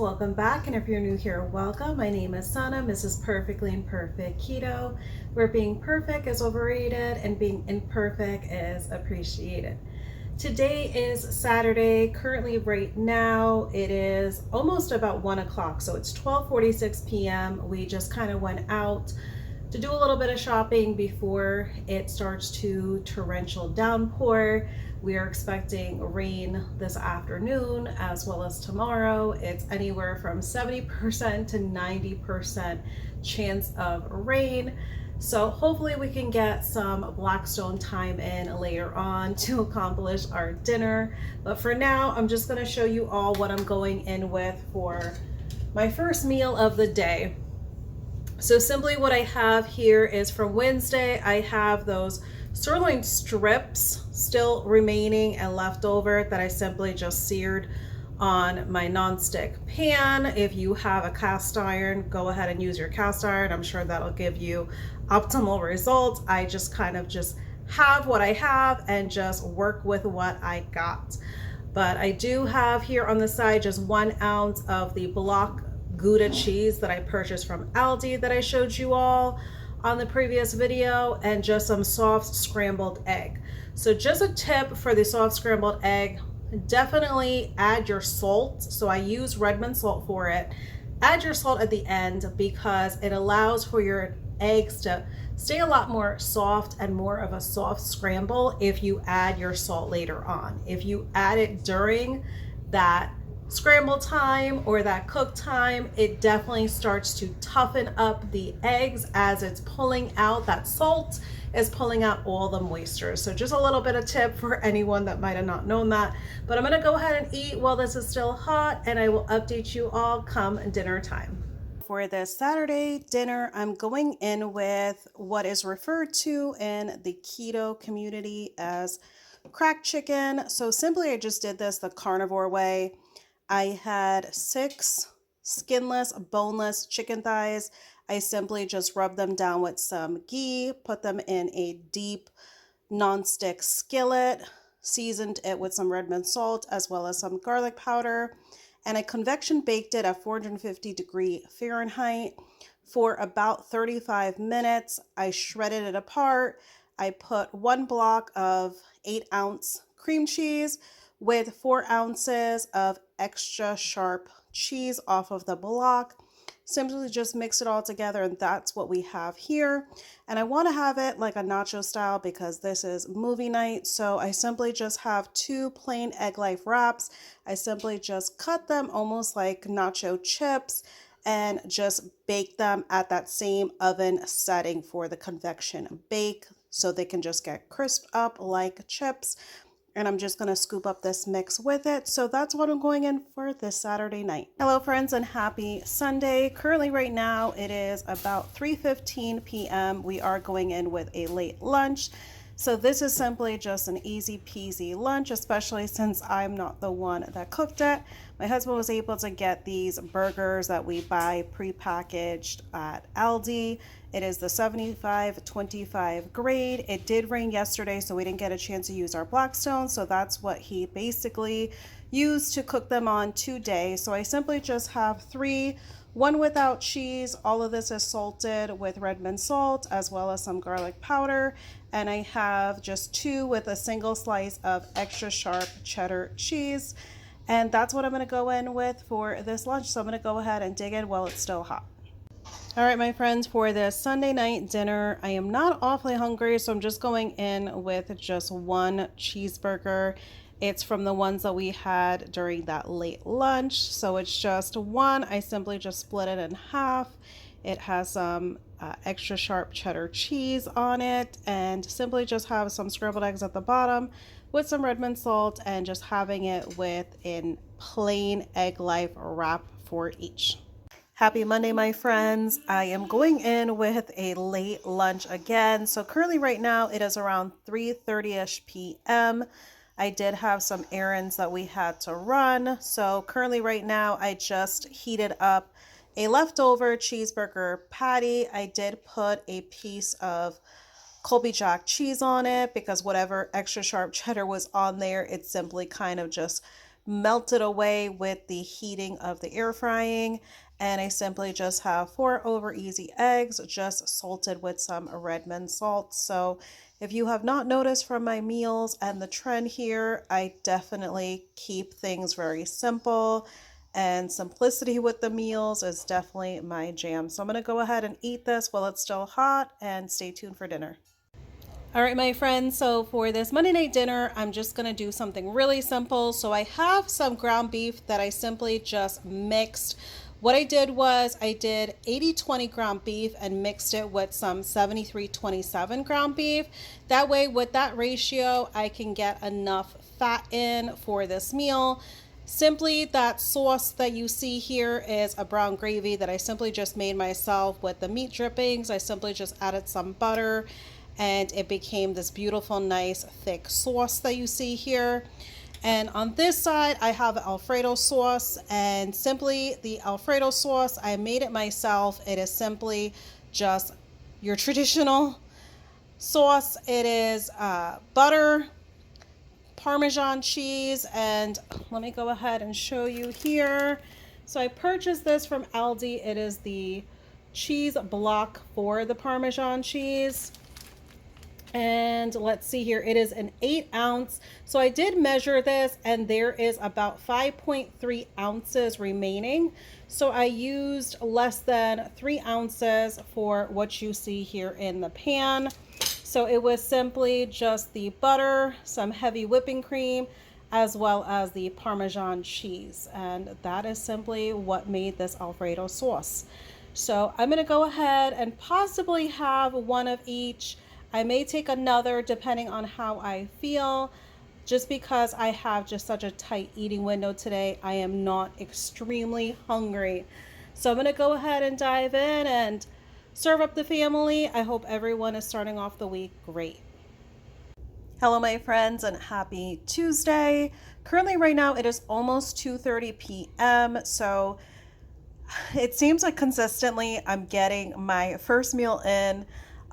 welcome back, and if you're new here, welcome. My name is Sana, Mrs. Perfectly Imperfect Keto, where being perfect is overrated and being imperfect is appreciated. Today is Saturday. Currently right now it is almost about 1 o'clock, so it's 12:46 p.m. We just kind of went out to do a little bit of shopping before it starts to torrential downpour. We are expecting rain this afternoon as well as tomorrow. It's anywhere from 70% to 90% chance of rain. So hopefully we can get some Blackstone time in later on to accomplish our dinner. But for now, I'm just gonna show you all what I'm going in with for my first meal of the day. So simply what I have here is from Wednesday, I have those sirloin strips still remaining and left over that I simply just seared on my nonstick pan. If you have a cast iron, go ahead and use your cast iron. I'm sure that'll give you optimal results. I just kind of just have what I have and just work with what I got. But I do have here on the side just 1 ounce of the block Gouda cheese that I purchased from Aldi that I showed you all on the previous video, and just some soft scrambled egg. So just a tip for the soft scrambled egg, definitely add your salt. So I use Redmond salt for it. Add your salt at the end because it allows for your eggs to stay a lot more soft and more of a soft scramble if you add your salt later on. If you add it during that scramble time or that cook time, it definitely starts to toughen up the eggs as it's pulling out, that salt is pulling out all the moisture. So just a little bit of tip for anyone that might have not known that. But I'm gonna go ahead and eat while this is still hot, and I will update you all come dinner time. For this Saturday dinner, I'm going in with what is referred to in the keto community as cracked chicken. So simply I just did this the carnivore way. I had 6 skinless, boneless chicken thighs. I simply just rubbed them down with some ghee, put them in a deep nonstick skillet, seasoned it with some Redmond salt as well as some garlic powder, and I convection baked it at 450 Fahrenheit for about 35 minutes. I shredded it apart. I put 1 block of 8-ounce cream cheese with 4 ounces of extra sharp cheese off of the block. Simply just mix it all together, and that's what we have here. And I want to have it like a nacho style because this is movie night. So I simply just have 2 plain egg life wraps. I simply just cut them almost like nacho chips and just bake them at that same oven setting for the convection bake so they can just get crisped up like chips. And I'm just gonna scoop up this mix with it. So that's what I'm going in for this Saturday night. Hello friends and happy Sunday. Currently right now it is about 3:15 p.m. We are going in with a late lunch. So this is simply just an easy peasy lunch, especially since I'm not the one that cooked it. My husband was able to get these burgers that we buy prepackaged at Aldi. It is the 75-25 grade. It did rain yesterday, so we didn't get a chance to use our Blackstone. So that's what he basically used to cook them on today. So I simply just have 3, 1 without cheese. All of this is salted with Redmond salt as well as some garlic powder. And I have just 2 with a single slice of extra sharp cheddar cheese. And that's what I'm gonna go in with for this lunch. So I'm gonna go ahead and dig in while it's still hot. All right, my friends, for this Sunday night dinner, I am not awfully hungry, so I'm just going in with just 1 cheeseburger. It's from the ones that we had during that late lunch. So it's just 1. I simply just split it in half. It has some extra sharp cheddar cheese on it, and simply just have some scrambled eggs at the bottom with some Redmond salt, and just having it with a plain egg life wrap for each. Happy Monday, my friends. I am going in with a late lunch again. So currently right now it is around 3:30ish p.m. I did have some errands that we had to run. So currently right now I just heated up a leftover cheeseburger patty. I did put a piece of Colby Jack cheese on it because whatever extra sharp cheddar was on there, it simply kind of just melted away with the heating of the air frying. And I simply just have 4 over easy eggs, just salted with some Redmond salt. So if you have not noticed from my meals and the trend here, I definitely keep things very simple, and simplicity with the meals is definitely my jam. So I'm going to go ahead and eat this while it's still hot, and stay tuned for dinner. All right, my friends, so for this Monday night dinner, I'm just going to do something really simple. So I have some ground beef that I simply just mixed. What I did was I did 80-20 ground beef and mixed it with some 73-27 ground beef. That way, with that ratio, I can get enough fat in for this meal. Simply, that sauce that you see here is a brown gravy that I simply just made myself with the meat drippings. I simply just added some butter, and it became this beautiful, nice, thick sauce that you see here. And on this side, I have Alfredo sauce, and simply the Alfredo sauce, I made it myself. It is simply just your traditional sauce. It is butter, Parmesan cheese, and let me go ahead and show you here. So I purchased this from Aldi. It is the cheese block for the Parmesan cheese. And let's see here, it is an 8-ounce. So I did measure this, and there is about 5.3 ounces remaining. So I used less than 3 ounces for what you see here in the pan. So it was simply just the butter, some heavy whipping cream, as well as the Parmesan cheese. And that is simply what made this Alfredo sauce. So I'm going to go ahead and possibly have one of each. I may take another depending on how I feel, just because I have just such a tight eating window today. I am not extremely hungry. So I'm going to go ahead and dive in and serve up the family. I hope everyone is starting off the week great. Hello, my friends, and happy Tuesday. Currently, right now, it is almost 2:30 p.m. So it seems like consistently I'm getting my first meal in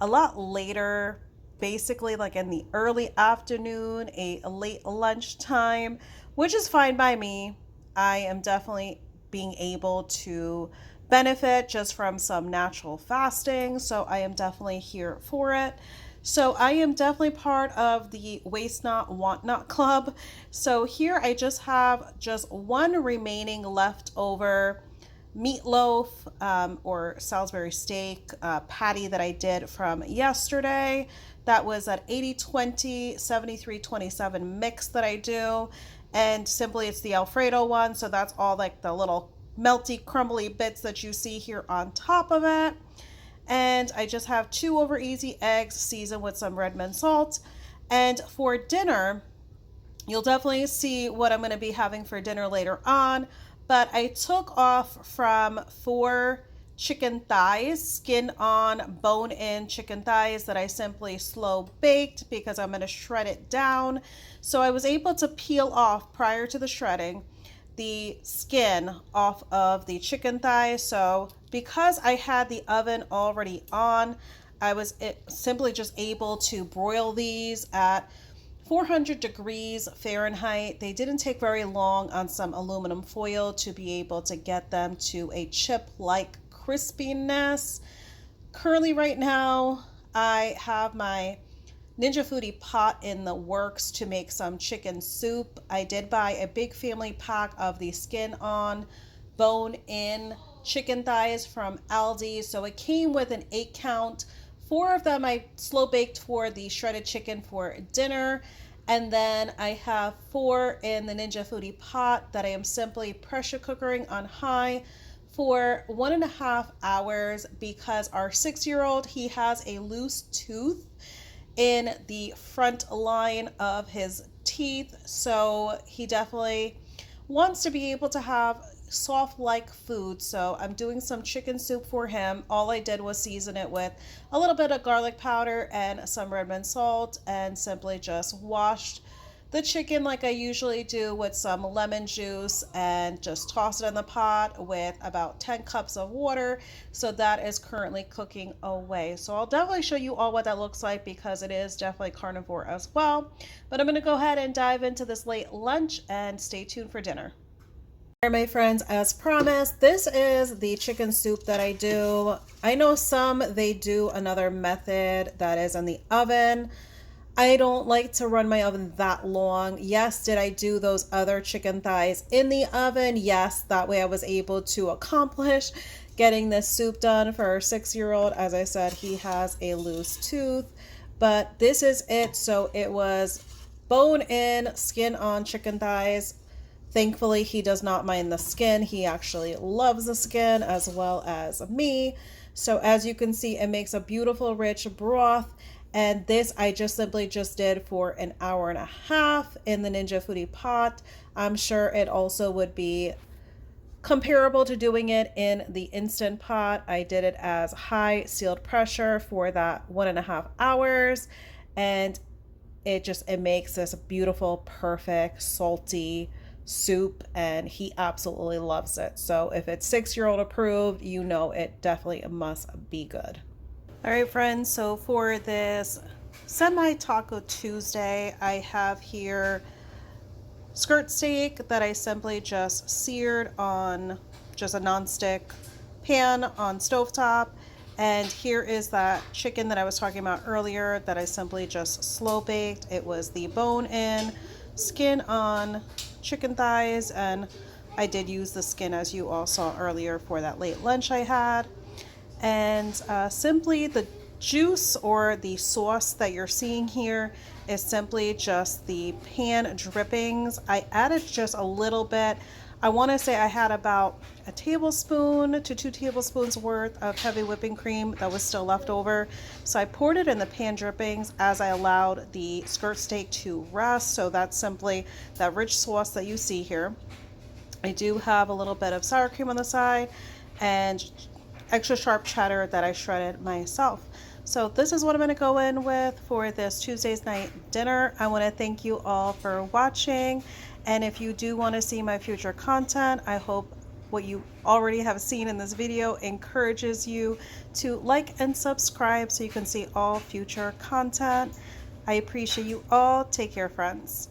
a lot later, basically like in the early afternoon, a late lunchtime, which is fine by me. I am definitely being able to benefit just from some natural fasting, so I am definitely here for it. So I am definitely part of the Waste Not, Want Not Club. So here I just have just one remaining leftover meatloaf or Salisbury steak patty that I did from yesterday. That was an 80-20, 73-27 mix that I do. And simply it's the Alfredo one. So that's all like the little melty, crumbly bits that you see here on top of it. And I just have 2 over easy eggs seasoned with some Redmond salt. And for dinner, you'll definitely see what I'm going to be having for dinner later on. But I took off from 4 chicken thighs, skin on, bone in chicken thighs that I simply slow baked because I'm going to shred it down. So I was able to peel off prior to the shredding the skin off of the chicken thigh. So because I had the oven already on, I was simply just able to broil these at 400 degrees Fahrenheit. They didn't take very long on some aluminum foil to be able to get them to a chip-like crispiness. Currently right now, I have my Ninja Foodi pot in the works to make some chicken soup. I did buy a big family pack of the skin on, bone in chicken thighs from Aldi. So it came with an 8 count. 4 of them I slow baked for the shredded chicken for dinner. And then I have 4 in the Ninja Foodi pot that I am simply pressure cookering on high for 1.5 hours because our 6-year-old, he has a loose tooth in the front line of his teeth. So he definitely wants to be able to have soft like food. So I'm doing some chicken soup for him. All I did was season it with a little bit of garlic powder and some Redmond salt, and simply just washed the chicken like I usually do with some lemon juice and just toss it in the pot with about 10 cups of water. So that is currently cooking away. So I'll definitely show you all what that looks like because it is definitely carnivore as well. But I'm going to go ahead and dive into this late lunch and stay tuned for dinner. All right, my friends, as promised, this is the chicken soup that I do. I know some, they do another method that is in the oven. I don't like to run my oven that long. Yes, did I do those other chicken thighs in the oven? Yes, that way I was able to accomplish getting this soup done for our 6-year-old. As I said, he has a loose tooth, but this is it. So it was bone in, skin on chicken thighs. Thankfully, he does not mind the skin. He actually loves the skin as well as me. So as you can see, it makes a beautiful, rich broth. And this I just simply did for an hour and a half in the Ninja Foodi pot. I'm sure it also would be comparable to doing it in the Instant Pot. I did it as high sealed pressure for that 1.5 hours. And it makes this beautiful, perfect, salty soup, and he absolutely loves it. So if it's 6-year-old approved, you know it definitely must be good. All right, friends, so for this semi-taco Tuesday, I have here skirt steak that I simply just seared on just a non-stick pan on stovetop. And here is that chicken that I was talking about earlier that I simply just slow baked. It was the bone in, skin on chicken thighs, and I did use the skin as you all saw earlier for that late lunch I had. And simply the juice or the sauce that you're seeing here is simply just the pan drippings. I added just a little bit. I want to say I had about a tablespoon to 2 tablespoons worth of heavy whipping cream that was still left over. So I poured it in the pan drippings as I allowed the skirt steak to rest. So that's simply that rich sauce that you see here. I do have a little bit of sour cream on the side and extra sharp cheddar that I shredded myself. So this is what I'm going to go in with for this Tuesday's night dinner. I want to thank you all for watching. And if you do want to see my future content, I hope what you already have seen in this video encourages you to like and subscribe so you can see all future content. I appreciate you all. Take care, friends.